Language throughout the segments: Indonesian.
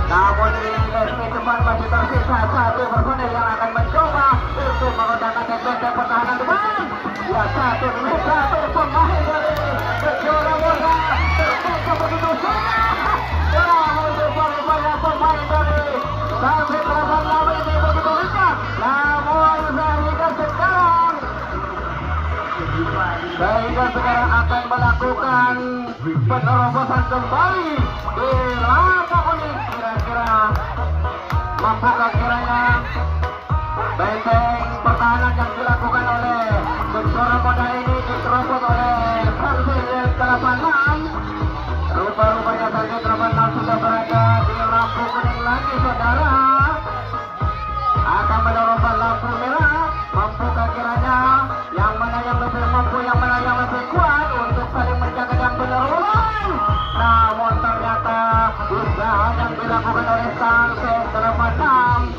Namun di lini depan masih tersisa satu personil yang akan mencoba untuk menggunakan benteng pertahanan depan. Ya, satu pemain dari Kejora Muda terbuka begitu saja. Namun rupanya pemain dari Sunset 86 ini begitu dekat. Namun sehingga sekarang akan melakukan penerobosan kembali di lampu kuning. Kira-kira mampukah kiranya benteng pertahanan yang dilakukan oleh Kejora Muda ini diterobos oleh Sunset 86. Rupa-rupanya Sunset 86 sudah berada di lampu kuning lagi, saudara. Akan menerobos lampu merah. Mampukah kiranya yang mana yang lebih mampu, yang mana yang lebih kuat untuk saling menjaga dan penerobosan? Namun ternyata usaha yang dilakukan oleh Sunset 86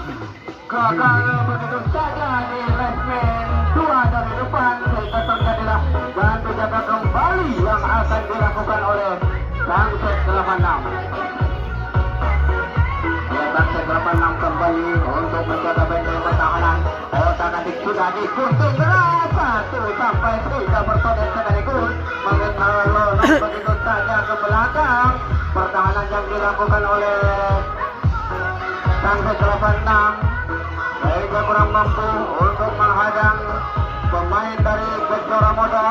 gagal begitu saja di lesmen 2 dari depan, sehingga terjadilah ganti jaga kembali yang akan dilakukan oleh Sunset 86. Sunset 86 kembali untuk menjaga benteng pertahanan. Otak-atik sudah dikunting keras 1 sampai 3 personel sekaligus mengenal begitu saja ke belakang. Pertahanan yang dilakukan oleh Sunset 86 sehingga kurang mampu untuk menghadang pemain dari Kejora Muda.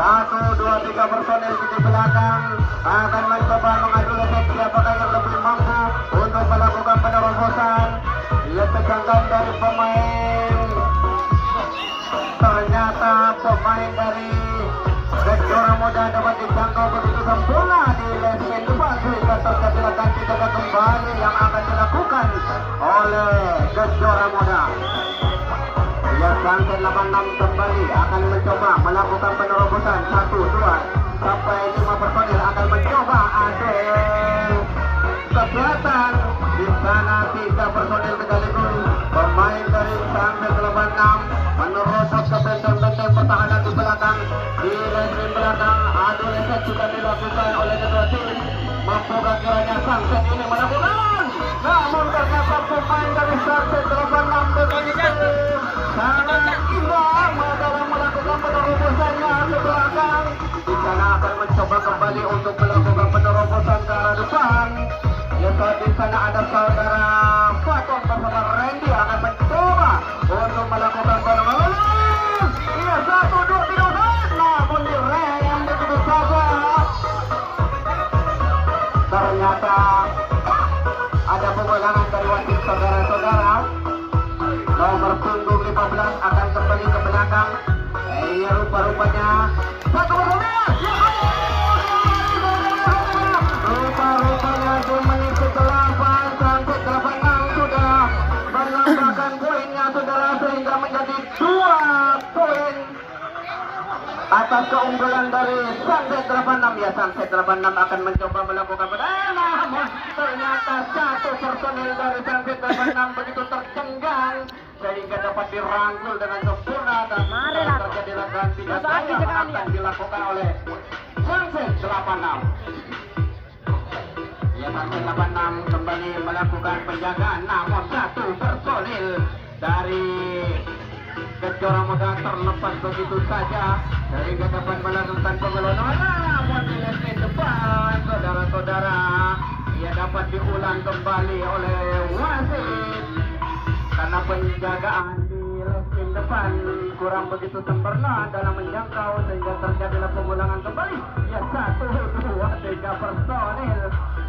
1, 2, 3 personel di belakang akan mencoba mengadu efek siapakah yang lebih mampu untuk melakukan penerobosan. Ia tegangkan dari pemain, ternyata pemain dari Kejora Muda dapat dijangkau begitu sempurna di lesmen depan, sehingga terjadilah ganti jaga kembali yang akan dilakukan oleh Kejora Muda. Ya, Sunset 86 kembali akan mencoba melakukan penerobosan. 1, 2 sampai 5 personil akan mencoba adu ke selatan. Di sana 3 personil sekaligus pemain dari Sunset 86 menerobos ke benteng-benteng pertahanan di belakang. Di lesmen belakang adu efek juga dilakukan oleh kedua tim. Mampukah kiranya Sunset ini melakukan? Namun ternyata pemain dari Sunset 86 begitu sangat indah dalam melakukan penerobosannya ke belakang. Di sana akan mencoba kembali untuk melakukan penerobosan ke arah depan. Ya, di sana ada saudara Faton bersama Randy akan mencoba untuk melakukan penerobosan. Iya, 1, 2, 3, namun direm begitu saja. Ternyata ada pemulangan dari wasit saudara-saudara. Nomor punggung 15 akan kembali ke belakang. Iya, rupa-rupanya satu personil. Rupa-rupanya di menit ke-8 Sunset 86 sudah menambahkan poinnya, saudara, sehingga menjadi 2 poin atas keunggulan dari Sunset 86. Ya, Sunset 86 akan mencoba melakukan namun ternyata 1 personil dari Sunset 86 begitu tercenggang sehingga dapat dirangkul dengan sempurna dan terjadilah ganti jaga yang akan dilakukan oleh Sunset 86. Ya, Sunset 86 kembali melakukan penjagaan, namun 1 personil dari Kejora Muda terlepas begitu saja sehingga dapat melakukan pengelolaan. Namun di lesmen depan, saudara-saudara, ia dapat diulang kembali oleh wasit karena penjagaan di lesmen depan kurang begitu sempurna dalam menjangkau sehingga terjadilah pemulangan kembali. Ya, 1, 2, 3 personil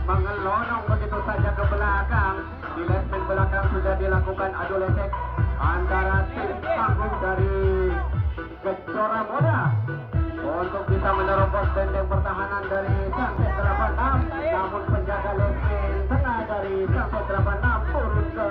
mengelonong begitu saja ke belakang. Di lesmen belakang sudah dilakukan adu lesek antara tim panggung dari Kejora Muda untuk bisa menerobos benteng pertahanan dari Sunset 86. Namun penjaga lesmen tengah dari Sunset 86 turun ke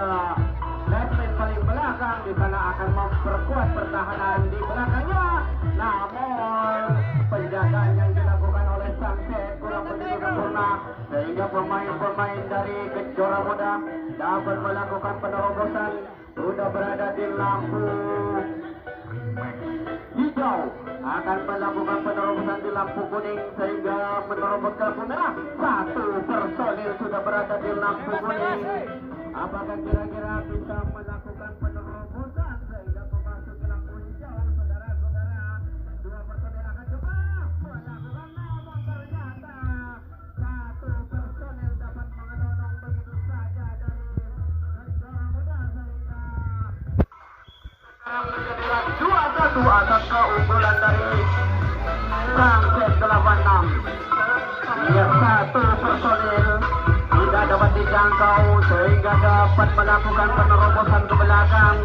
lesmen paling belakang. Di sana akan memperkuat pertahanan di belakangnya. Namun penjagaan yang dilakukan oleh Sunset kurang begitu sempurna sehingga pemain-pemain dari Kejora Muda dapat melakukan penerobosan. Sudah berada di lampu Hijau akan melakukan penerobosan di lampu kuning sehingga menerobos ke punah. Satu personil sudah berada di lampu kuning. Apakah kira-kira bisa melakukan penerobosan sehingga memasuki lampu hijau, saudara-saudara? Dua personil akan coba melakukan, namun ternyata satu personil dapat mengenodong begitu saja dari Kencora Muda sehingga menjadilah 2-1 atas keunggulan dari Sunset 86. Ya, satu personil tidak dapat dijangkau sehingga dapat melakukan penerobosan ke belakang,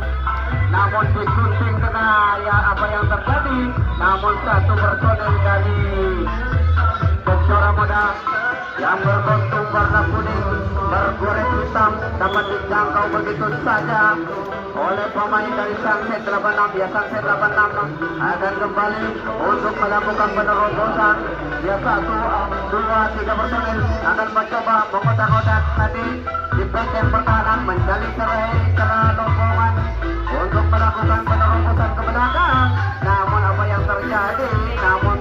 namun disunting kena ya apa yang terjadi. Namun satu personil dari Kencora Muda yang berbentuk warna kuning bergores hitam dapat dijangkau begitu saja oleh pemain dari Sunset 86. Ya, Sunset 86 akan kembali untuk melakukan penerobosan. Ya, 1, 2, 3 personil akan mencoba mengotak-otak tadi di bagian pertahanan menjadi cerai rombongan untuk melakukan penerobosan ke belakang. Namun apa yang terjadi? Namun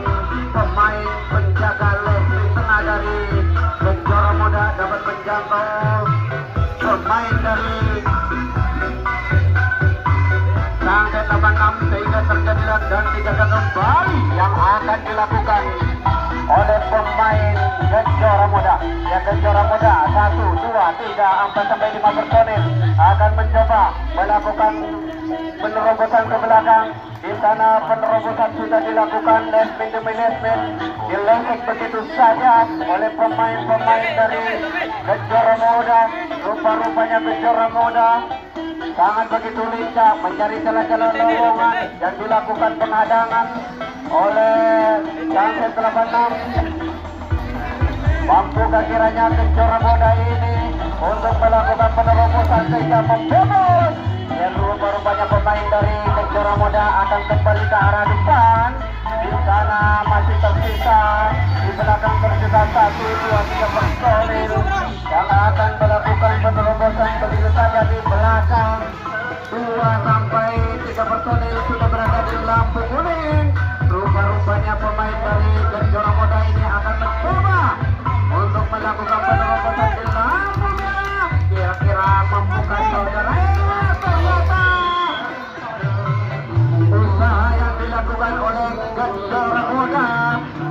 pemain penjaga lane tengah dari Kencora Muda dapat menjangkau pemain dari Sunset 86 sehingga terjadilah dan dijaga kembali yang akan dilakukan oleh pemain Kencora Muda. Ya, Kencora Muda 1, 2, 3, 4 sampai 5 personil akan mencoba melakukan penerobosan ke belakang. Di sana penerobosan sudah dilakukan lesmin demi lesmin, dilesek begitu saja oleh pemain-pemain dari Kencora Muda. Rupa-rupanya Kencora Muda sangat begitu lincah mencari celah-celah lowongan dan dilakukan penghadangan oleh Sunset 86. Mampukah kiranya Kencora Muda ini untuk melakukan penerobosan sehingga membobol? Dan rupa-rupanya pemain dari Kencora Muda akan kembali ke arah depan. Di sana masih tersisa di belakang tersisa 1, 2, 3 personil yang akan melakukan penerobosan begitu saja di belakang. 2 sampai 3 personil sudah berada di lampu kuning. Rupa-rupanya pemain dari Kencora Muda ini akan mencoba untuk melakukan penerobosan di lampu merah. Kira-kira mampukah saudara? Ternyata usaha yang dilakukan oleh Kencora Muda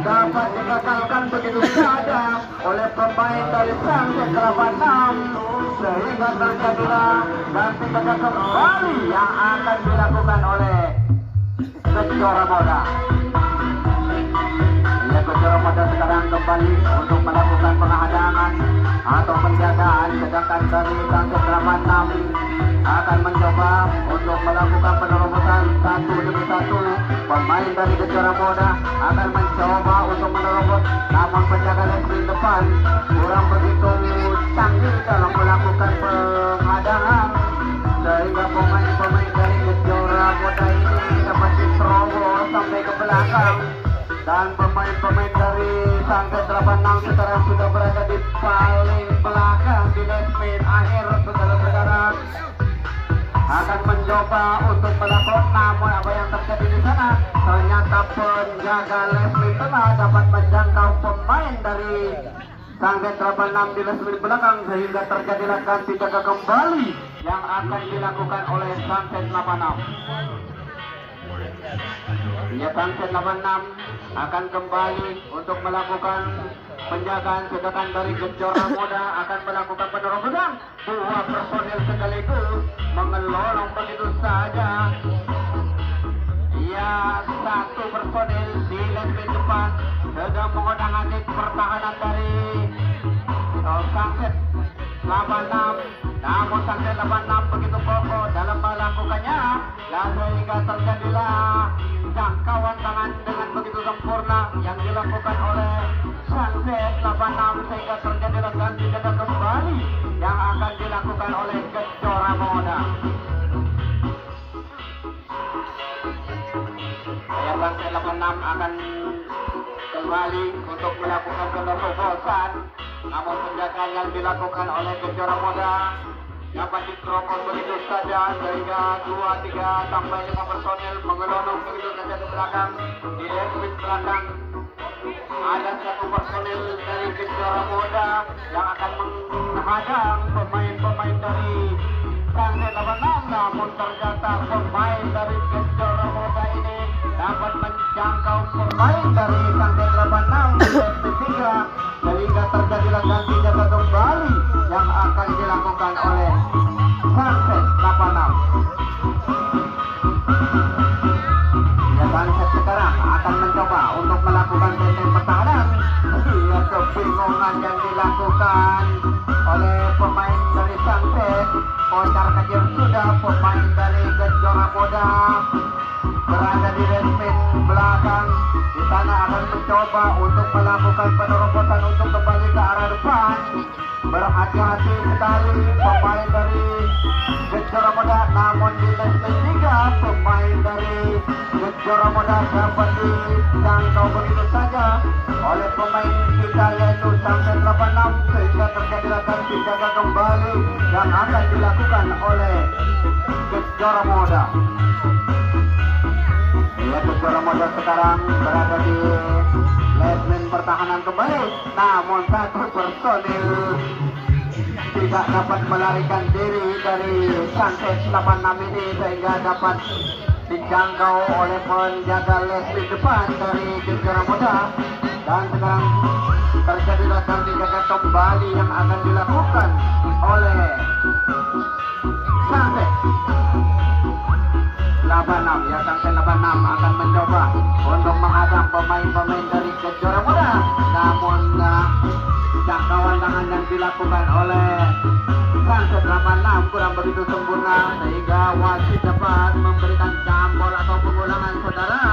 dapat digagalkan begitu saja oleh pemain dari Sunset 86 sehingga terjadilah ganti ganda kembali yang akan dilakukan oleh Kencora Muda. Ya, Kencora Muda sekarang kembali untuk melakukan penghadangan atau penjagaan, sedangkan dari Sunset 86 akan mencoba untuk melakukan penerobosan 1 demi 1. Pemain dari Kencora Muda akan mencoba untuk menerobos, namun penjaga lesmin depan kurang begitu canggih dalam melakukan penghadangan sehingga pemain-pemain dari Kencora Muda ini dapat diterobos sampai ke belakang. Dan pemain-pemain dari Sunset 86 sekarang sudah berada di paling belakang di lesmin akhir, saudara-saudara. Akan mencoba untuk melakukan, namun apa yang terjadi di sana? Ternyata penjaga lesmin tengah dapat menjangkau pemain dari Sunset 86 di lesmin belakang sehingga terjadilah ganti jaga kembali yang akan dilakukan oleh Sunset 86. Ya, Sunset 86 akan kembali untuk melakukan penjagaan, sedangkan dari Kencora Muda akan melakukan penerobosan. 2 personil sekaligus mengelolong begitu saja. Ya, 1 personil di lesmin depan sedang mengotak-atik pertahanan dari Sunset 86. Namun Sunset 86 begitu kokoh dalam melakukannya, lalu hingga terjadilah jangkauan tangan dengan begitu sempurna yang dilakukan oleh Sunset 86 sehingga terjadilah ganti jaga kembali yang akan dilakukan oleh Kencora Muda. Ya, Sunset 86 akan kembali untuk melakukan penerobosan, namun penjagaan yang dilakukan oleh Kencora Muda dapat diterobos begitu saja sehingga 2, 3 sampai 5 personil mengelonong begitu saja ke belakang. Di ring belakang ada 1 personil dari Kejora Muda yang akan menghadang pemain-pemain dari Sunset 86, namun ternyata pemain dari Kejora Muda ini dapat menjangkau pemain dari Sunset 86 di leg ketiga sehingga terjadilah ganti jaga kembali yang akan dilakukan oleh Sunset 86. Ya, Sunset sekarang akan mencoba untuk melakukan benteng pertahanan. Ya, kebingungan yang dilakukan oleh pemain dari Sunset. Kocar kacir sudah pemain dari Kejora Muda berada di resmen belakang. Di sana akan mencoba untuk melakukan penerobosan untuk kembali ke arah depan. Berhati-hati sekali pemain dari Kejora Muda, namun di resmen 3 pemain dari Kejora Muda dapat dijangkau begitu saja oleh pemain kita yaitu Sunset 86 sehingga terjadilah ganti jaga kembali yang akan dilakukan oleh Kejora Muda. Ya, Kejora Muda sekarang berada di lesmen pertahanan kembali, namun 1 personil tidak dapat melarikan diri dari Sunset 86 ini sehingga dapat dijangkau oleh penjaga lesmen depan dari Kejora Muda. Dan sekarang terjadilah ganti jaga kembali yang akan dilakukan oleh Sunset 86. Ya, Sunset 86 akan mencoba untuk menghadang pemain-pemain dari Kejora Muda, namun jangkauan tangan yang dilakukan oleh Sunset 86 kurang begitu sempurna sehingga wasit dapat memberikan jambol atau pengulangan saudara.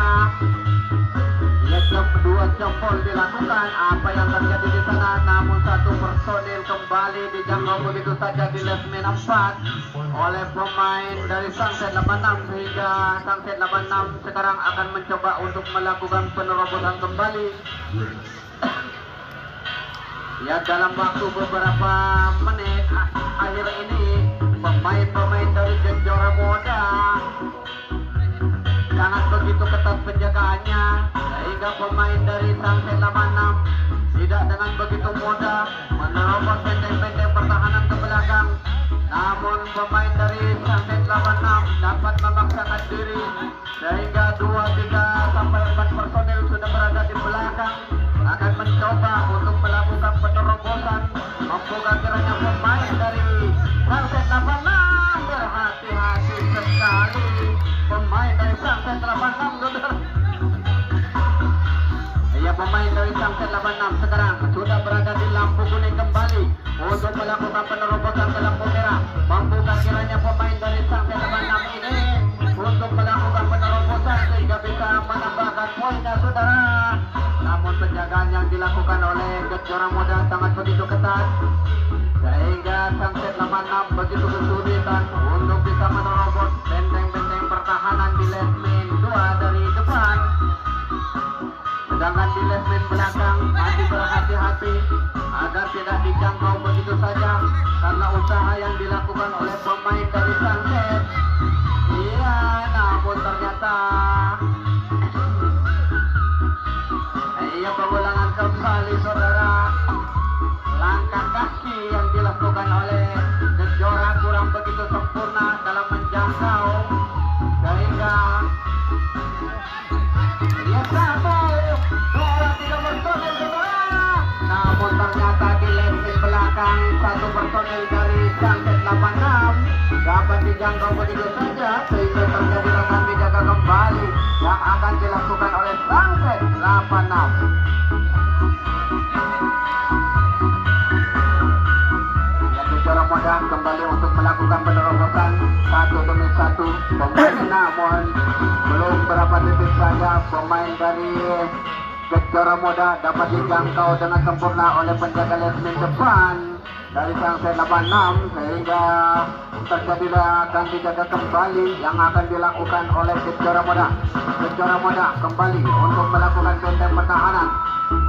Ya, 2 jempol dilakukan. Apa yang terjadi di sana? Namun 1 personil kembali dijangkau begitu saja di lesmen 4 oleh pemain dari Sunset 86 sehingga Sunset 86 sekarang akan mencoba untuk melakukan penerobosan kembali. Ya, dalam waktu beberapa menit akhir ini pemain-pemain dari Kejora Muda sangat begitu ketat penjagaannya sehingga pemain dari Sunset 86 tidak dengan begitu mudah menerobos benteng-benteng pertahanan ke belakang. Namun pemain dari Sunset 86 dapat memaksakan diri sehingga 2, 3 sampai 4 personil sudah berada di belakang akan mencoba untuk melakukan penerobosan. Membuka kiranya pemain dari Sunset 86 berhati-hati sekali pemain dari Sunset 86 saudara. Ya, pemain dari Sunset 86 sekarang sudah berada di lampu kuning kembali untuk melakukan penerobosan ke lampu merah. Membuka kiranya pemain dari Sunset 86 ini untuk melakukan penerobosan sehingga bisa menambahkan poinnya saudara. Namun penjagaan yang dilakukan oleh Kejora Muda sangat begitu ketat sehingga Sunset 86 begitu kesulitan untuk bisa menerobos benteng-benteng pertahanan di lesmen 2 dari depan. Sedangkan di lesmen belakang masih berhati-hati agar tidak dijangkau begitu saja karena usaha yang dilakukan oleh pemain dari Sunset. Iya, namun ternyata pengulangan kembali saudara. Langkah kaki yang dilakukan oleh Kejora kurang begitu sempurna dalam menjangkau sehingga dia 1, 2, 3 personil saudara. Namun ternyata di lesmen belakang 1 personil dari Sunset 86 dapat dijangkau begitu saja sehingga terjadi ganti jaga kembali yang akan dilakukan oleh Sunset 86. Kejora Muda kembali untuk melakukan penerobosan 1 demi 1 pemain, namun belum berapa detik saja pemain dari Kejora Muda dapat dijangkau dengan sempurna oleh penjaga lesmen depan dari Sunset 86 sehingga terjadilah ganti jaga kembali yang akan dilakukan oleh Kejora Muda. Kejora Muda kembali untuk melakukan benteng pertahanan,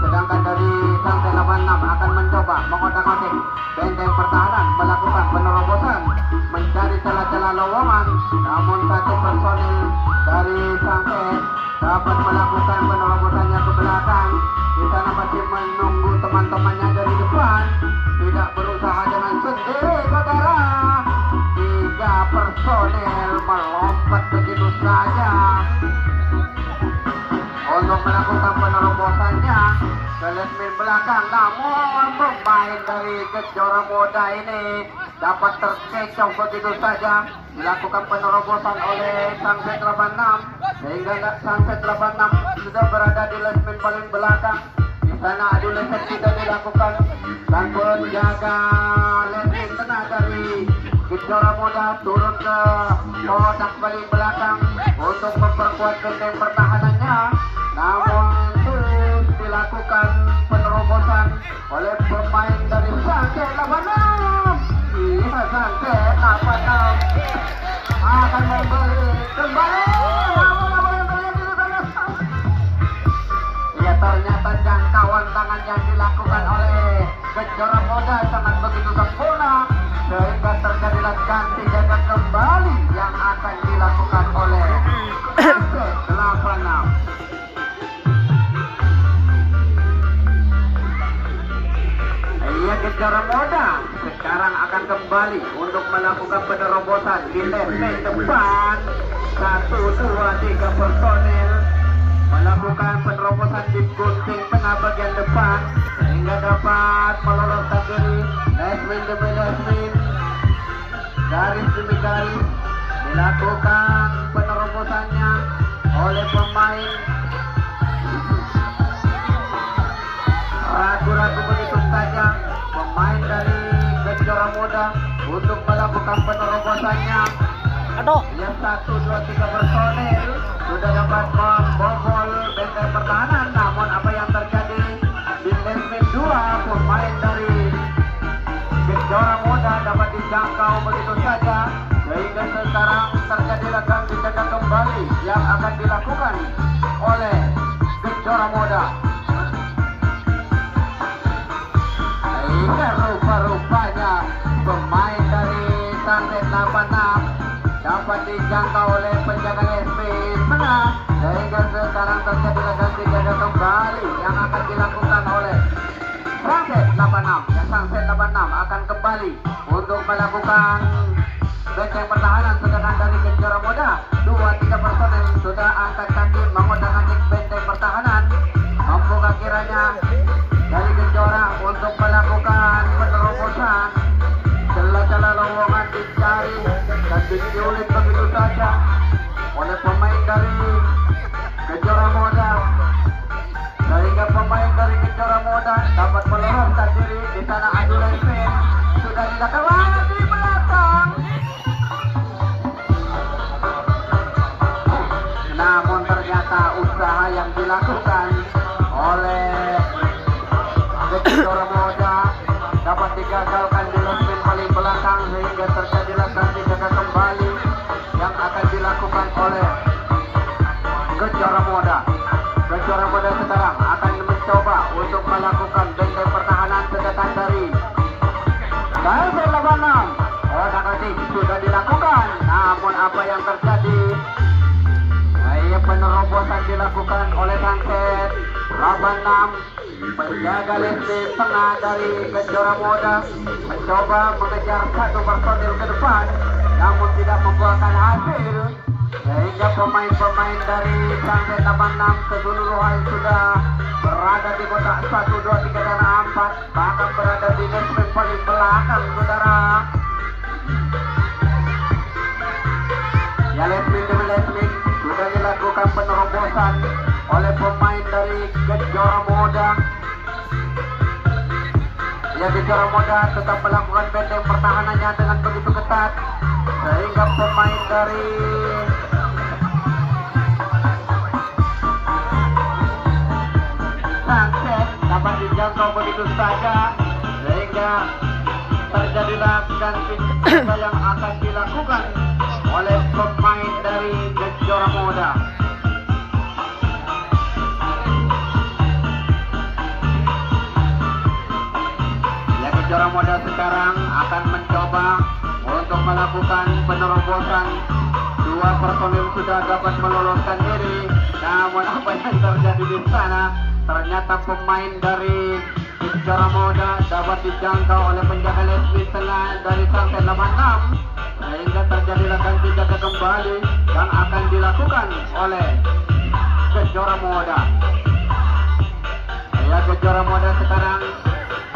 sedangkan dari Sunset 86 akan mencoba mengotak-atik benteng pertahanan melakukan penerobosan depan, namun satu personil dari Sangket dapat melakukan penerobosannya ke belakang. Di sana masih menunggu teman-temannya dari depan, tidak berusaha dengan sendiri, saudara. 3 personil melompat begitu saja untuk melakukan penerobosannya ke lesmin belakang, namun pemain dari Kejora Muda ini dapat terkecoh begitu saja. Dilakukan penerobosan oleh Sangset 86 sehingga Sangset 86 sudah berada di lesmin paling belakang. Di sana adu lesmin tidak dilakukan dan penjaga lesmin tengah dari Kejora Muda turun ke kotak paling belakang untuk memperkuat benteng pertahanannya. Namun terus dilakukan penerobosan oleh pemain dari Sangket 86. Iya, Sangket 86 akan memberi kembali. Namun apa yang terjadi di sana? Ya, ternyata jangkauan tangan yang dilakukan oleh Kejora Muda sangat begitu sempurna sehingga terjadilah ganti jaga kembali yang akan dilakukan oleh Sangket 86. Iya, Kejora Muda sekarang akan kembali untuk melakukan penerobosan di lesmin depan. 1, 2, 3 personil melakukan penerobosan di gunting tengah bagian depan sehingga dapat meloloskan diri lesmin demi lesmin, garis demi garis. Dilakukan penerobosannya oleh pemain. Ragu-ragu begitu saja pemain dari Kejora Muda untuk melakukan penerobosannya. Yang 1, 2, 3 personil sudah dapat membobol benteng pertahanan, namun apa yang terjadi di lesmin 2 pemain dari Kejora Muda dapat dijangkau begitu saja sehingga sekarang terjadilah ganti jaga kembali yang akan dilakukan oleh Kejora Muda. Rupa-rupanya pemain dari Sangket 86 dapat dijangkau oleh penjaga lesmin tengah sehingga sekarang terjadi ganti jaga kembali yang akan dilakukan oleh Sangket 86. Dan Sangket 86 akan kembali untuk melakukan benteng pertahanan, sedangkan dari Kejora Muda 2, 3 personel sudah angkat kaki mengotak-atik benteng pertahanan, membuka kiranya dari Kejora untuk melakukan penerobosan. Celah-celah lowongan dicari dan diculik begitu saja oleh pemain dari Kejora Muda sehingga pemain dari Kejora Muda dapat meloloskan diri. Di sana adu lesmin sudah dilakukan di belakang, namun ternyata usaha yang dilakukan oleh Kejora Muda dapat digagalkan di lesmin paling belakang sehingga terjadilah ganti jaga kembali yang akan dilakukan oleh Kejora Muda. Kejora Muda sekarang akan mencoba untuk melakukan benteng pertahanan, sedangkan dari Sangket 86 otak-atik sudah dilakukan, namun apa yang terjadi? Penerobosan dilakukan oleh Sangket 86. Penjaga lesmin tengah dari Kejora Muda mencoba mengejar 1 personil ke depan, namun tidak membuahkan hasil sehingga pemain-pemain dari Sangket 86 keseluruhan sudah berada di kotak 1, 2, 3 dan 4, bahkan berada di lesmin paling belakang, saudara. Ya, lesmin demi lesmin sudah dilakukan penerobosan oleh pemain dari Kejora Muda. Ya, Kejora Muda tetap melakukan benteng pertahanannya dengan begitu ketat sehingga pemain dari Sangket dapat dijangkau begitu saja sehingga terjadilah ganti jaga yang akan dilakukan oleh pemain dari Kejora Muda. Ya, Kejora Muda sekarang akan mencoba untuk melakukan penerobosan. Dua personil sudah dapat meloloskan diri. Namun apa yang terjadi di sana? Ternyata pemain dari Gejora Muda dapat dijangkau oleh penjaga Leslie tengah dari Sunset 86, sehingga terjadilah ganti jaga kembali yang akan dilakukan oleh Gejora Muda. Ya, Gejora Muda sekarang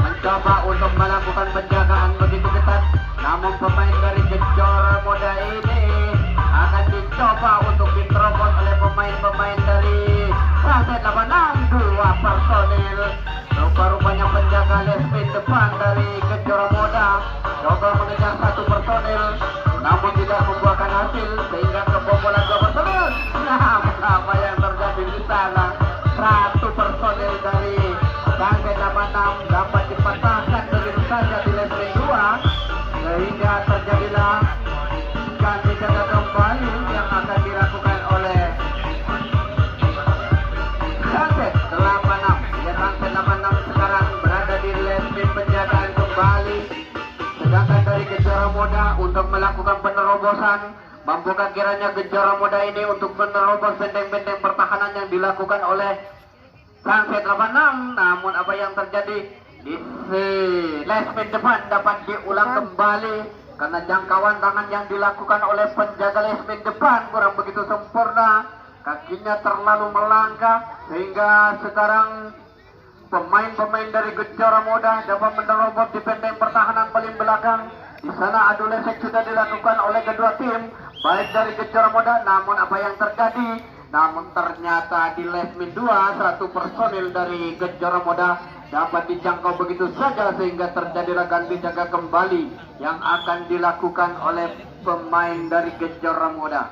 mencoba untuk melakukan penjagaan begitu ketat, namun pemain dari Gejora Muda ini akan dicoba untuk diterobos oleh pemain-pemain dari Sunset 86. Dua personil rupa-rupanya penjaga Leslie depan dari Gejora Muda coba mengejar satu personil, namun tidak membuahkan hasil sehingga kebobolan dua personil. Nah, apa yang terjadi di sana? Satu personil dari Sunset 86 dapat dipatahkan begitu saja di Leslie 2, sehingga terjadilah ganti jaga kembali yang akan dilakukan oleh Sunset 86. Ya, Sunset 86 sekarang berada di Leslie penjagaan kembali, sedangkan dari Gejora Muda untuk melakukan penerobosan. Mampukah kiranya Gejora Muda ini untuk menerobos benteng-benteng pertahanan yang dilakukan oleh Sunset 86? Namun apa yang terjadi di Leslie depan dapat diulang kembali karena jangkauan tangan yang dilakukan oleh penjaga Leslie depan kurang begitu sempurna. Kakinya terlalu melangkah sehingga sekarang pemain-pemain dari Gejora Muda dapat menerobos di benteng pertahanan paling belakang. Di sana adu lesek sudah dilakukan oleh kedua tim, baik dari Gejora Muda. Namun apa yang terjadi? Namun ternyata di Leslie 2 satu personil dari Gejora Muda dapat dijangkau begitu saja sehingga terjadilah ganti jaga kembali yang akan dilakukan oleh pemain dari Gejora Muda.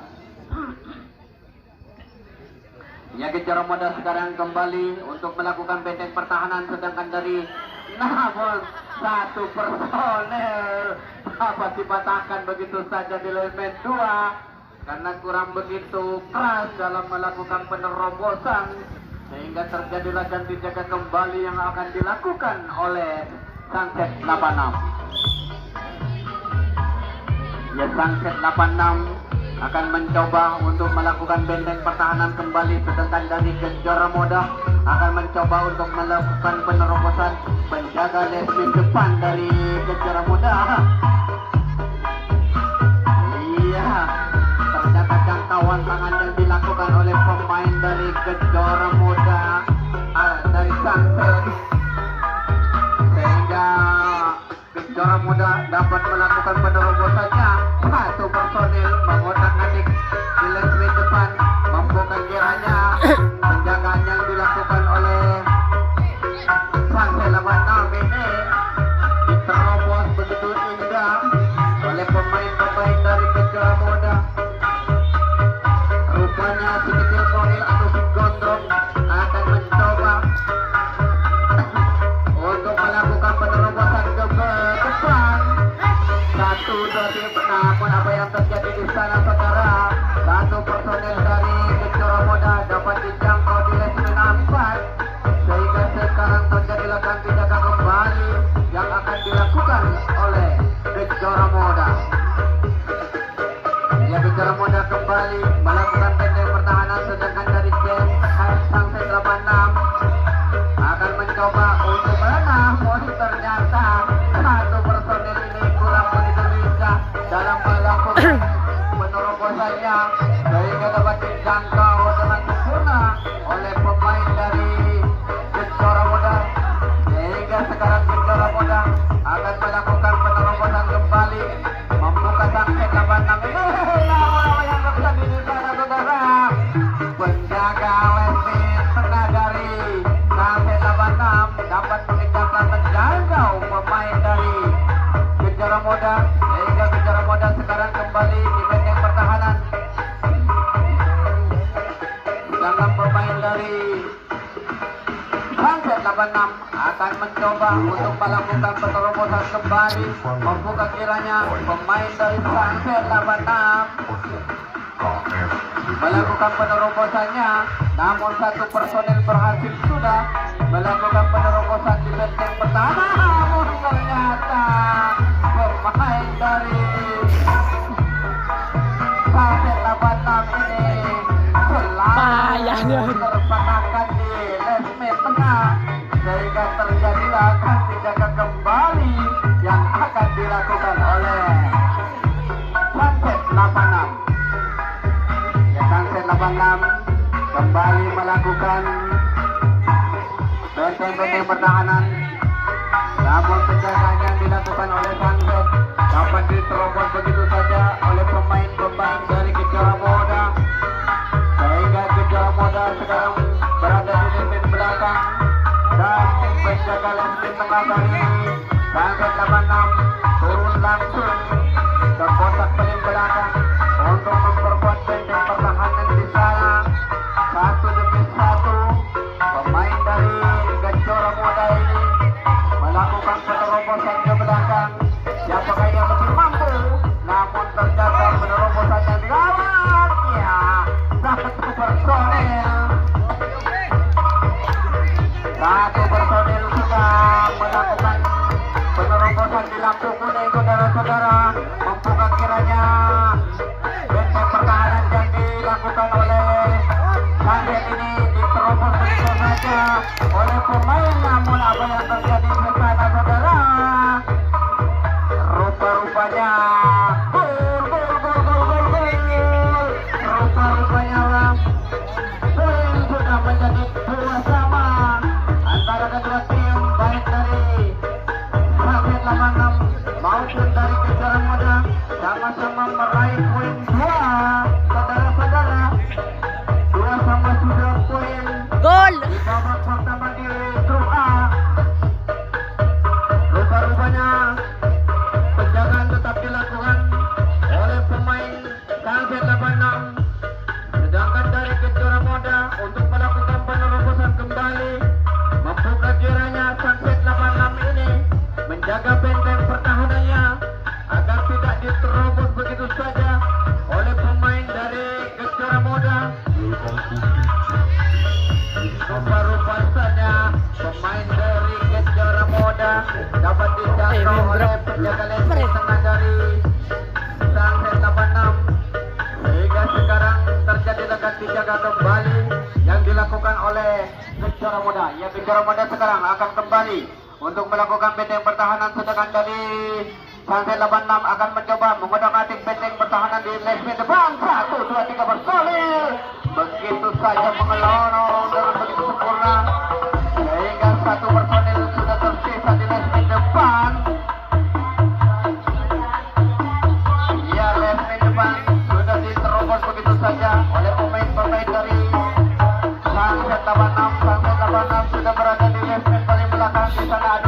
Ya, Gejora Muda sekarang kembali untuk melakukan benteng pertahanan, sedangkan dari namun satu personel dapat dipatahkan begitu saja di Leslie 2 karena kurang begitu keras dalam melakukan penerobosan, sehingga terjadilah ganti jaga kembali yang akan dilakukan oleh Sunset 86. Ya, Sunset 86 akan mencoba untuk melakukan benteng pertahanan kembali, sedangkan dari Gejora Muda akan mencoba untuk melakukan penerobosan. Penjaga Leslie depan dari Gejora Muda. Iya, ternyata jangkauan tangan yang dilakukan oleh pemain dari Gejora Muda dari Sunset, sehingga Gejora Muda dapat melakukan penerobosannya. Satu personil mengotak-atik di Leslie depan. Mampukah kiranya penjagaan yang dilakukan oleh Sunset 86 ini diterobos begitu indah oleh pemain-pemain dari Gejora Muda. Rupanya si kecil Monil atau si Gondrong akan mencoba untuk melakukan penerobosan ke depan. Satu, dua, tiga. Namun apa yang terjadi di sana sekarang? Satu personel dari Gejora Muda dapat dijangkau di Leslie 4, sehingga sekarang terjadilah ganti jaga kembali yang akan dilakukan oleh Gejora Muda. Ya, Gejora Muda kembali melakukan benteng pertahanan, sedangkan dari Sunset 86 akan mencoba untuk namun ternyata satu personel ini kurang begitu lincah dalam melakukan penerobosannya, sehingga dapat dijangkau dengan sempurna oleh pemain dari Gejora Muda, sehingga sekarang Gejora Muda akan melakukan penerobosan kembali. Membuka Sunset 86 ini. Apa yang terjadi di sana, saudara? Penjaga Leslie tengah dari Sunset 86 dapat mengejarkan menjangkau pemain dari Gejora Muda, sehingga Gejora Muda sekarang kembali di benteng pertahanan. Sedangkan pemain dari Sunset 86 akan mencoba untuk melakukan penerobosan kembali. Membuka kiranya pemain dari Sunset 86 melakukan penerobosannya, namun satu personel berhasil sudah melakukan penerobosan di benteng pertahanan. Namun ternyata pemain dari ini selalu terpatahkan di lesme tengah sehingga terjadilah ganti jaga kembali yang akan dilakukan oleh Sunset 86. Ya, Sunset 86 kembali melakukan benteng-benteng pertahanan, namun penjagaan yang dilakukan oleh Sunset dapat diterobos begitu saja oleh pemain-pemain dari Kejora Muda, sehingga Kejora Muda sekarang berada di lini belakang dan penjaga lini tengah dari Sunset 86 turun langsung ke kotak paling belakang untuk memperkuat benteng pertahanan di sana. Satu demi satu pemain dari Kejora Muda ini melakukan penerobosan ke belakang. Siapakah yang lebih mampu? Namun ternyata penerobosan yang gawat, ya, dapat personil. Satu personil sudah melakukan penerobosan di lampu kuning, saudara-saudara, membuka kiranya benteng pertahanan yang dilakukan oleh Sunset ini diterobos begitu saja oleh pemain. Namun apa yang terjadi di sana, saudara? Rupa-rupanya rupa-rupanya poin sudah menjadi 2-2 antara kedua tim, baik dari Sunset 86 maupun dari Kejora Muda, sama-sama meraih poin 2, saudara-saudara. 2 poin Gol! di babak pertama di grup A. Rupa-rupanya penjagaan tetap dilakukan oleh pemain Sunset 86, sedangkan dari Kejora Muda untuk melakukan penerobosan kembali, membuka kiranya Sunset 86 ini menjaga benteng pertahanannya agar tidak diterobos begitu saja oleh pemain dari Kejora Muda. Rupa-rupanya pemain dari Kejora Muda dapat dijangkau oleh penjaga lini tengah dari Sunset 86, sehingga sekarang terjadi ganti jaga kembali yang dilakukan oleh Kejora Muda. Ya, Kejora Muda sekarang akan kembali untuk melakukan benteng pertahanan, sedangkan dari Sunset 86 akan mencoba mengotak-atik benteng pertahanan di lesme depan. 1, 2, 3 bersolil, begitu saja mengelorong dengan begitu sempurna sehingga 1 personil sudah tersisa di lesme depan. Ya, lesme depan sudah diterobos begitu saja oleh pemain-pemain dari Sunset 86. Sunset 86 sudah berada di lesme paling belakang. Di sana ada